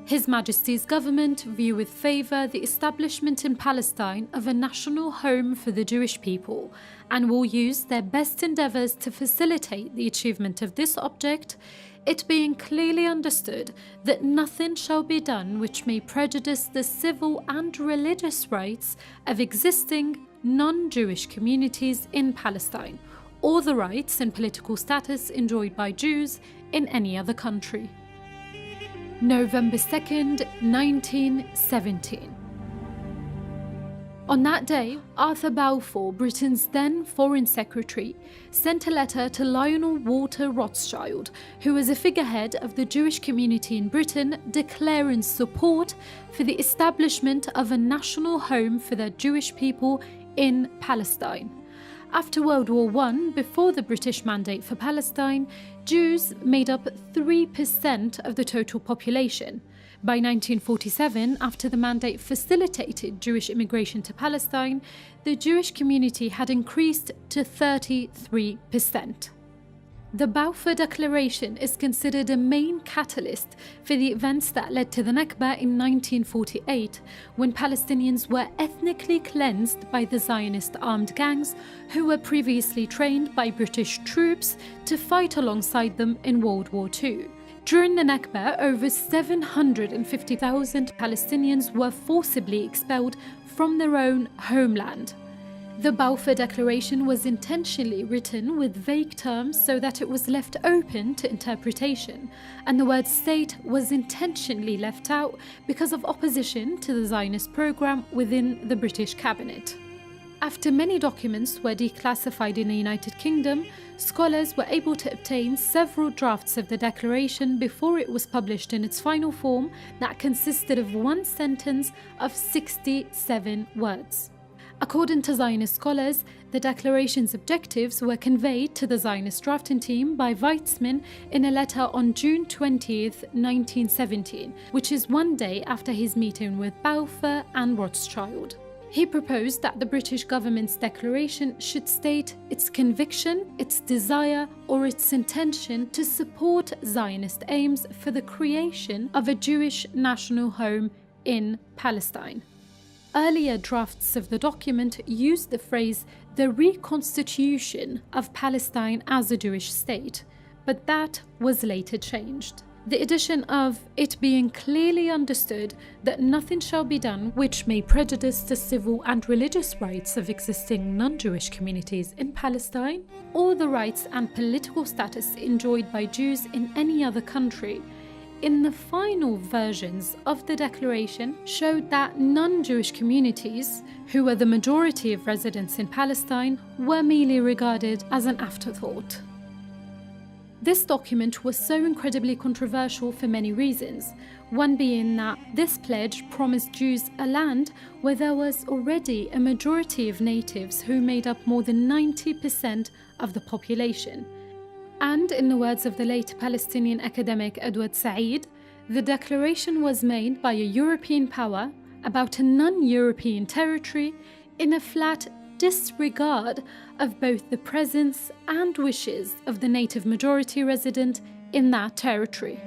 His Majesty's government view with favour the establishment in Palestine of a national home for the Jewish people and will use their best endeavours to facilitate the achievement of this object, it being clearly understood that nothing shall be done which may prejudice the civil and religious rights of existing non-Jewish communities in Palestine, or the rights and political status enjoyed by Jews in any other country. November 2nd, 1917. On that day, Arthur Balfour, Britain's then Foreign Secretary, sent a letter to Lionel Walter Rothschild, who was a figurehead of the Jewish community in Britain, declaring support for the establishment of a national home for the Jewish people in Palestine. After World War I, before the British Mandate for Palestine, Jews made up 3% of the total population. By 1947, after the Mandate facilitated Jewish immigration to Palestine, the Jewish community had increased to 33%. The Balfour Declaration is considered a main catalyst for the events that led to the Nakba in 1948, when Palestinians were ethnically cleansed by the Zionist armed gangs who were previously trained by British troops to fight alongside them in World War II. During the Nakba, over 750,000 Palestinians were forcibly expelled from their own homeland. The Balfour Declaration was intentionally written with vague terms so that it was left open to interpretation, and the word state was intentionally left out because of opposition to the Zionist program within the British cabinet. After many documents were declassified in the United Kingdom, scholars were able to obtain several drafts of the declaration before it was published in its final form that consisted of one sentence of 67 words. According to Zionist scholars, the declaration's objectives were conveyed to the Zionist drafting team by Weizmann in a letter on June 20, 1917, which is one day after his meeting with Balfour and Rothschild. He proposed that the British government's declaration should state its conviction, its desire, or its intention to support Zionist aims for the creation of a Jewish national home in Palestine. Earlier drafts of the document used the phrase "the reconstitution of Palestine as a Jewish state," but that was later changed. The addition of "it being clearly understood that nothing shall be done which may prejudice the civil and religious rights of existing non-Jewish communities in Palestine, or the rights and political status enjoyed by Jews in any other country," in the final versions of the declaration showed that non-Jewish communities, who were the majority of residents in Palestine, were merely regarded as an afterthought. This document was so incredibly controversial for many reasons, one being that this pledge promised Jews a land where there was already a majority of natives who made up more than 90% of the population. And in the words of the late Palestinian academic Edward Said, the declaration was made by a European power about a non-European territory in a flat disregard of both the presence and wishes of the native majority resident in that territory.